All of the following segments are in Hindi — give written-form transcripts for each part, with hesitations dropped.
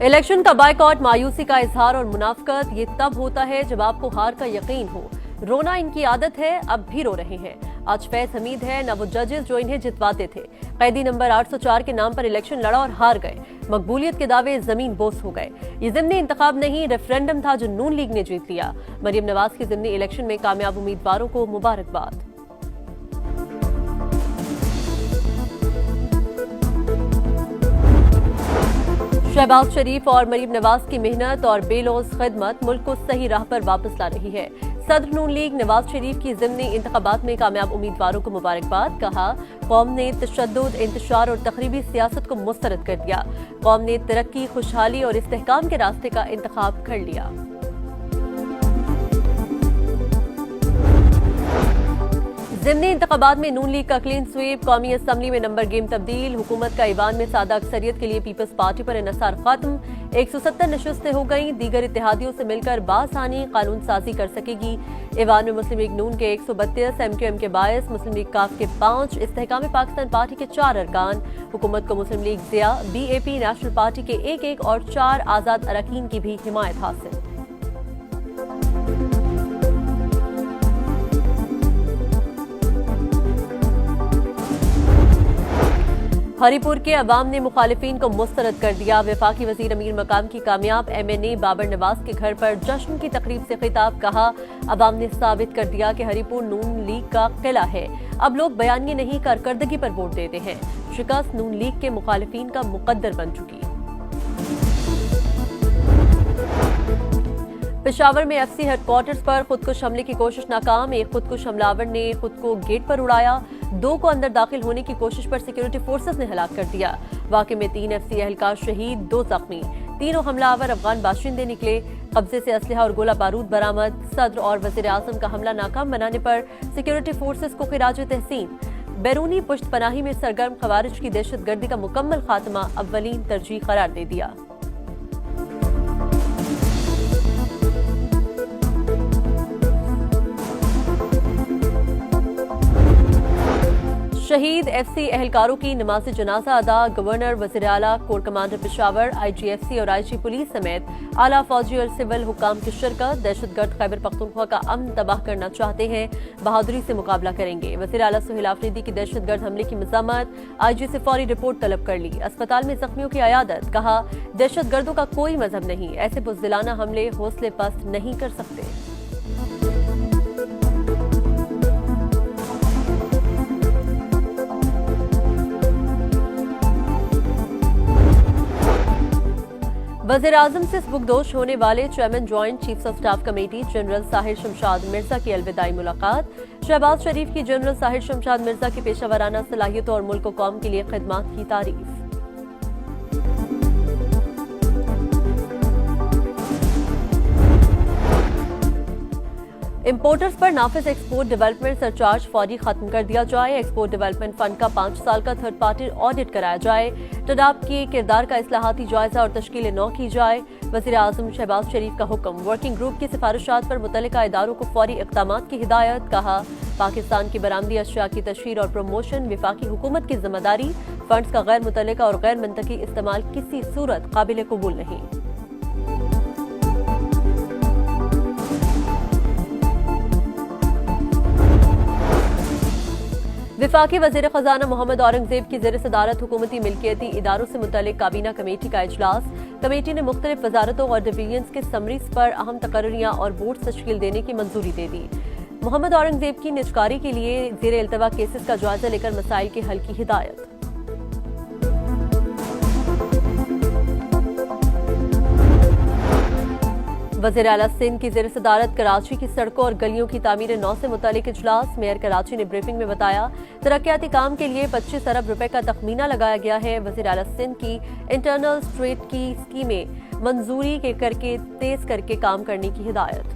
इलेक्शन का बायकॉट मायूसी का इजहार और मुनाफकत ये तब होता है जब आपको हार का यकीन हो। रोना इनकी आदत है, अब भी रो रहे हैं। आज फैज हमीद है न वो जजेस जो इन्हें जितवाते थे। कैदी नंबर 804 के नाम पर इलेक्शन लड़ा और हार गए। मकबूलियत के दावे जमीन बोस हो गए। ये जिमनी इंतखाब नहीं, रेफरेंडम था जो नून लीग ने जीत लिया। मरियम नवाज की जिमनी इलेक्शन में कामयाब उम्मीदवारों को मुबारकबाद। शहबाज शरीफ और मरीम नवाज की मेहनत और बेलौस खिदमत मुल्क को सही राह पर वापस ला रही है। सदर नून लीग नवाज शरीफ की जिमनी इंतखाबात में कामयाब उम्मीदवारों को मुबारकबाद। कहा, कौम ने तशद्दुद, इंतशार और तखरीबी सियासत को मुस्तरद कर दिया। कौम ने तरक्की, खुशहाली और इस्तेहकाम के रास्ते का इंतखाब कर लिया। जिमनी इंतखाबात में नून लीग का क्लीन स्वीप, कौमी असम्बली में नंबर गेम तब्दील, हुकूमत का ईवान में सादा अक्सरियत के लिए पीपल्स पार्टी पर इन्हिसार खत्म। 170 नशस्तें हो गईं। दीगर इत्तेहादियों से मिलकर बासानी कानून साजी कर सकेगी। ईवान में मुस्लिम लीग नून के 132, MQM के 22, मुस्लिम लीग काफ के 5, इस्तेहकाम पाकिस्तान पार्टी के 4 अरकान। हुकूमत को मुस्लिम लीग जिया, BAP नेशनल पार्टी के 1-1 और 4 आजाद अरकान की भी हिमायत हासिल। हरीपुर के अवाम ने मुखालिफिन को मुस्तरद कर दिया। वफाकी वजीर अमीर मकाम की कामयाब MNA बाबर नवाज के घर पर जश्न की तकरीब से खिताब। कहा, अवाम ने साबित कर दिया कि हरीपुर नून लीग का किला है। अब लोग बयानिए नहीं, कारकर्दगी पर वोट देते हैं। शिकस्त नून लीग के मुखालिफिन का मुकद्दर बन चुकी। पेशावर में FC हेडक्वार्टर्स पर खुदकुश हमले की कोशिश नाकाम। एक खुदकुश हमलावर ने खुद को गेट पर उड़ाया। 2 को अंदर दाखिल होने की कोशिश पर सिक्योरिटी फोर्सेस ने हलाक कर दिया। वाक़े में 3 FC एहलकार शहीद, 2 जख्मी। तीनों हमलावर अफगान बाशिंदे निकले। कब्जे से असलहा और गोला बारूद बरामद। सदर और वज़ीर आज़म का हमला नाकाम बनाने पर सिक्योरिटी फोर्सेस को खिराज तहसीन। बैरूनी पुश्त पनाही में सरगर्म खवारिज की दहशतगर्दी का मुकम्मल खात्मा अव्वलीन तरजीह करार दे दिया। शहीद FC एहलकारों की नमाज जनाजा अदा। गवर्नर, वज़ीर आला, कोर कमांडर पेशावर, IGFC और IG पुलिस समेत आला फौजी और सिविल हुक्काम की शिरकत। दहशतगर्द खैबर पख्तूनख्वा का अमन तबाह करना चाहते हैं, बहादुरी से मुकाबला करेंगे। वज़ीर आला सुहेल आफरीदी की दहशतगर्द हमले की मज़म्मत। IG से फौरी रिपोर्ट तलब कर ली। अस्पताल में जख्मियों की अयादत। कहा, दहशतगर्दों का कोई मजहब नहीं, ऐसे बुज़दिलाना हमले हौसले पस्त नहीं कर सकते। वज़ीर आज़म से सुबुकदोश होने वाले chairman joint chiefs of staff committee general Sahir Shamshad Mirza की अलविदाई मुलाकात। शहबाज शरीफ की जनरल साहिर शमशाद मिर्जा की पेशावराना सलाहियतों और मुल्क व कौम के लिए खिदमत की तारीफ। इंपोर्टर्स पर नाफिज एक्सपोर्ट डेवलपमेंट सरचार्ज फौरी खत्म कर दिया जाए। एक्सपोर्ट डेवलपमेंट फंड का 5 साल का थर्ड पार्टी ऑडिट कराया जाए। टडाप के किरदार का इस्लाहाती जायजा और तश्कील नौ की जाए। वज़ीर आज़म शहबाज शरीफ का हुक्म। वर्किंग ग्रुप की सिफारिशात पर मुतल्लिका इदारों को फौरी इक़दामात की हिदायत। कहा, पाकिस्तान की बरामदी अशिया की तशहीर और प्रमोशन वफाकी हुकूमत की जिम्मेदारी। फंड्स का गैर मुतल्लिका और गैर मंतकी इस्तेमाल किसी सूरत काबिल कबूल नहीं। विफाकी वज़ीर खजाना मोहम्मद औरंगजेब की ज़ेर सदारत हुकूमती मिल्कियती इदारों से मुतल्लिक काबीना कमेटी का इजलास। कमेटी ने मुख्तलिफ वजारतों और डिवीजन्स के समरीज पर अहम तकर्रियां और बोर्ड तश्कील देने की मंजूरी दे दी। मोहम्मद औरंगजेब की निजकारी के लिए ज़ेर इल्तवा केसेस का जायजा लेकर मसाइल के हल की हिदायत। वज़ीर आला सिंध की ज़ेर सदारत कराची की सड़कों और गलियों की तामीर नौ से मुतालिक इजलास। मेयर कराची ने ब्रीफिंग में बताया, तरक्याती काम के लिए 25 अरब रुपए का तखमीना लगाया गया है। वज़ीर आला सिंध की इंटरनल स्ट्रीट की स्कीमें मंजूरी के करके तेज करके काम करने की हिदायत।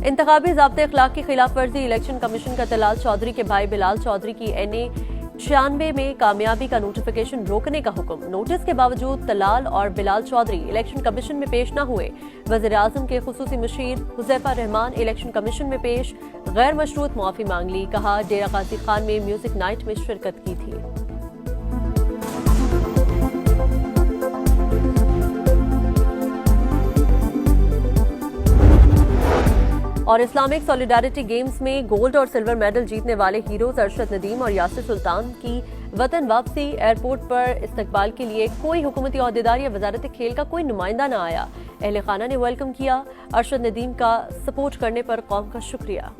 इंतखाबी ज़ाब्ते अखलाक की खिलाफ वर्जी। इलेक्शन कमीशन का तलाल चौधरी के भाई बिलाल चौधरी की NA 96 में कामयाबी का नोटिफिकेशन रोकने का हुक्म। नोटिस के बावजूद तलाल और बिलाल चौधरी इलेक्शन कमीशन में पेश न हुए। वज़ीर आज़म के खुसूसी मुशीर हुज़ैफा रहमान इलेक्शन कमीशन में पेश, गैर मशरूत मुआफ़ी मांग ली। कहा, डेरा गाजी खान में म्यूजिक नाइट में शिरकत की थी। और इस्लामिक सॉलिडारिटी गेम्स में गोल्ड और सिल्वर मेडल जीतने वाले हीरोज अरशद नदीम और यासिर सुल्तान की वतन वापसी। एयरपोर्ट पर इस्तकबाल के लिए कोई हुकूमती ओहदेदार या वजारत खेल का कोई नुमाइंदा न आया। अहले खाना ने वेलकम किया। अरशद नदीम का सपोर्ट करने पर कौम का शुक्रिया।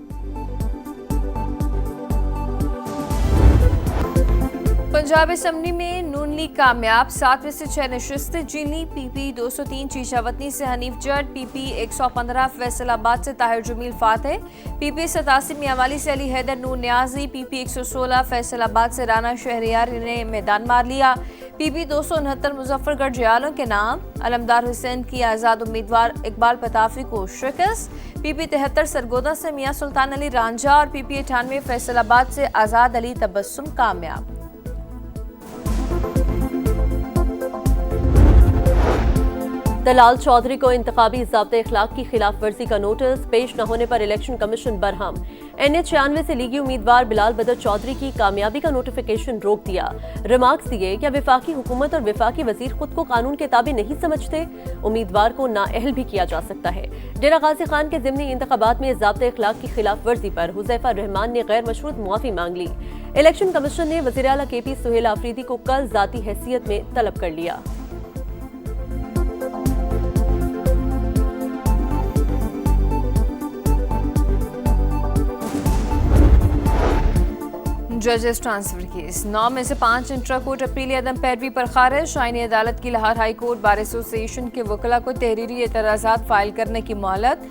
पंजाब असम्बली में नून लीग कामयाब, 7 में से 6 नशस्तें जीत ली। पीपी 203 शीशावतनी से हनीफ जट, पीपी 115 फैसलाबाद से ताहिर जमील फातेह, पीपी 87 मियांवाली से अली हैदर नूर न्याजी, पीपी 116 फैसलाबाद से राना शहरियार ने मैदान मार लिया। पीपी 269 मुजफ्फरगढ़ जयालों के नाम, अलमदार हुसैन की आज़ाद उम्मीदवार इकबाल पताफी को शिकस्त। पीपी 73 सरगोदा से मियां सुल्तान अली रांझा और पीपी 98 फैसलाबाद से आज़ाद अली तबस्सुम कामयाब। दलाल चौधरी को इंतखाबी ज़ाब्ते इखलाक की खिलाफ वर्जी का नोटिस, पेश न होने पर इलेक्शन कमीशन बरहम। NH-96 से लीगी उम्मीदवार बिलाल बदर चौधरी की कामयाबी का नोटिफिकेशन रोक दिया। रिमार्क्स दिए, क्या विफाकी हुकूमत और विफाकी वजीर खुद को कानून के ताबे नहीं समझते? उम्मीदवार को नाअहल भी किया जा सकता है। डेरा गाजी खान के ज़िमनी इंतखाबात में ज़ाब्ते इखलाक की खिलाफ वर्जी पर हुज़ैफा रहमान ने गैर मशरूत मुआफ़ी मांग ली। इलेक्शन कमीशन ने वज़ीर आला KP सुहेल आफरीदी को कल ज़ाती हैसियत में तलब कर लिया। जजेस ट्रांसफर केस, 9 में से 5 इंट्रा कोर्ट अपील अदम पैरवी पर खारिज। शाइनी अदालत की Lahore high court bar association के वकला को तहरीरी एतराज़ात फाइल करने की मोहलत।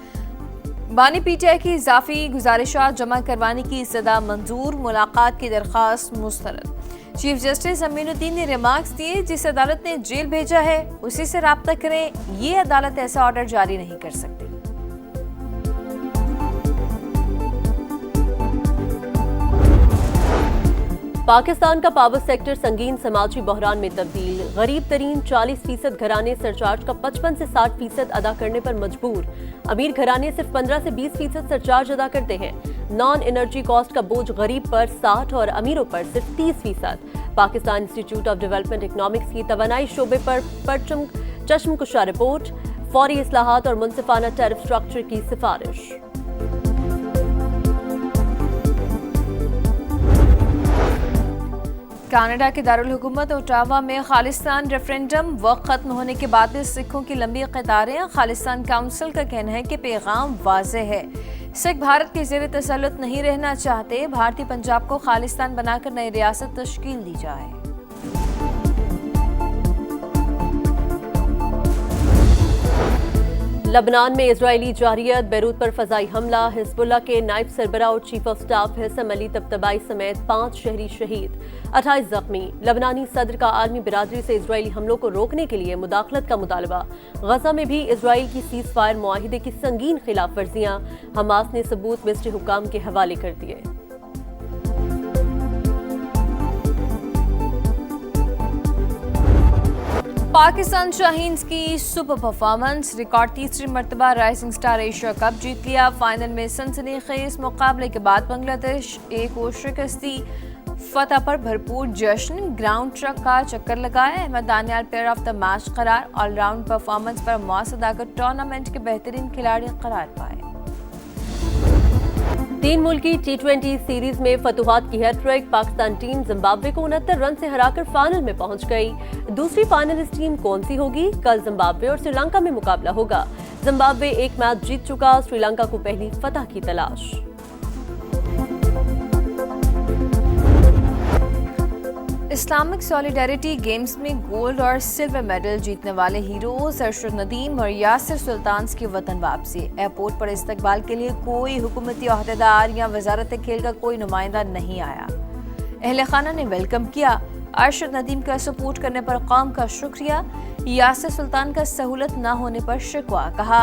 बानी PTI की इजाफी गुजारिशात जमा करवाने की सदा मंजूर, मुलाकात की दरख्वास्त मुस्तरद। चीफ जस्टिस अमीनुद्दीन ने रिमार्क्स दिए, जिस अदालत ने जेल भेजा है उसी से राब्ता करें, ये अदालत ऐसा ऑर्डर जारी नहीं कर सकती। पाकिस्तान का पावर सेक्टर संगीन समाजी बहरान में तब्दील। गरीब तरीन 40% घराने सरचार्ज का 55 से 60% अदा करने पर मजबूर। अमीर घराने सिर्फ 15 से 20% सरचार्ज अदा करते हैं। नॉन एनर्जी कॉस्ट का बोझ गरीब पर 60 और अमीरों पर सिर्फ 30%। Pakistan institute of development economics की तवानाई शोबे पर चश्मकुशा रिपोर्ट, फौरी इस्लाहात और मुनसिफाना टैरिफ स्ट्रक्चर की सिफारिश। कनाडा के दारुल हुकूमत ओटावा में खालिस्तान रेफरेंडम वक्त खत्म होने के बाद भी सिखों की लंबी कतारें। खालिस्तान काउंसिल का कहना है कि पैगाम वाज़ेह है, सिख भारत के ज़ेर तसल्लुत नहीं रहना चाहते। भारतीय पंजाब को खालिस्तान बनाकर नई रियासत तश्कील दी जाए। लबनान में इजरायली जारियत, बैरूत पर फजाई हमला। हिजबुल्लाह के नायब सरबरा और चीफ ऑफ स्टाफ हिसम अली तबतबाई समेत 5 शहरी शहीद, 28 जख्मी। लबनानी सदर का आलमी बिरादरी से इजरायली हमलों को रोकने के लिए मुदाखलत का मुतालबा। गजा में भी इजराइल की सीज फायर मुआहिदे की संगीन खिलाफ वर्जियां। हमास ने सबूत मिस्ट्री हुकाम के हवाले कर दिए। पाकिस्तान शाहीन्स की सुपर परफॉर्मेंस, रिकॉर्ड तीसरी मरतबा राइजिंग स्टार एशिया कप जीत लिया। फाइनल में सनसनीखेज मुकाबले के बाद बांग्लादेश को शिकस्त दी। फतह पर भरपूर जश्न, ग्राउंड ट्रक का चक्कर लगाया। Ahmad Daniyal player of the match करार। ऑलराउंड परफॉर्मेंस पर मुआस अदाकर टूर्नामेंट के बेहतरीन खिलाड़ी करार पाए। 3 मुल्की T20 सीरीज में फतुहात की हैट्रिक। पाकिस्तान टीम जिम्बाब्वे को 69 रन से हराकर फाइनल में पहुंच गई। दूसरी फाइनलिस्ट टीम कौन सी होगी? कल जिम्बाब्वे और श्रीलंका में मुकाबला होगा। जिम्बाब्वे एक मैच जीत चुका, श्रीलंका को पहली फतह की तलाश। इस्लामिक सॉलिडारिटी गेम्स में गोल्ड और सिल्वर मेडल जीतने वाले हीरोज अरशद नदीम और यासिर सुल्तान की वतन वापसी। एयरपोर्ट पर इस्तकबाल के लिए कोई हुकूमती ओहदेदार या वजारत खेल का कोई नुमाइंदा नहीं आया। अहले खाना ने वेलकम किया। अरशद नदीम का सपोर्ट करने पर कौम का शुक्रिया। यासिर सुल्तान का सहूलत न होने पर शिकवा, कहा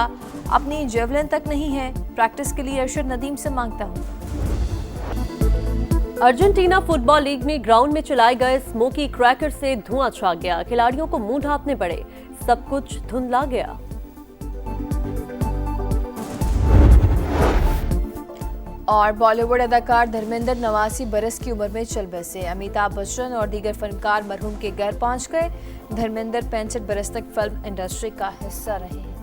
अपनी जेवलिन तक नहीं है, प्रैक्टिस के लिए अरशद नदीम से मांगता हूँ। अर्जेंटीना फुटबॉल लीग में ग्राउंड में चलाए गए स्मोकी क्रैकर से धुआं छा गया। खिलाड़ियों को मुंह ढांपने पड़े, सब कुछ धुंधला गया। और बॉलीवुड अदाकार धर्मेंद्र 89 बरस की उम्र में चल बसे। अमिताभ बच्चन और दीगर फनकार मरहूम के घर पहुंच गए। धर्मेंद्र 65 बरस तक फिल्म इंडस्ट्री का हिस्सा रहे हैं।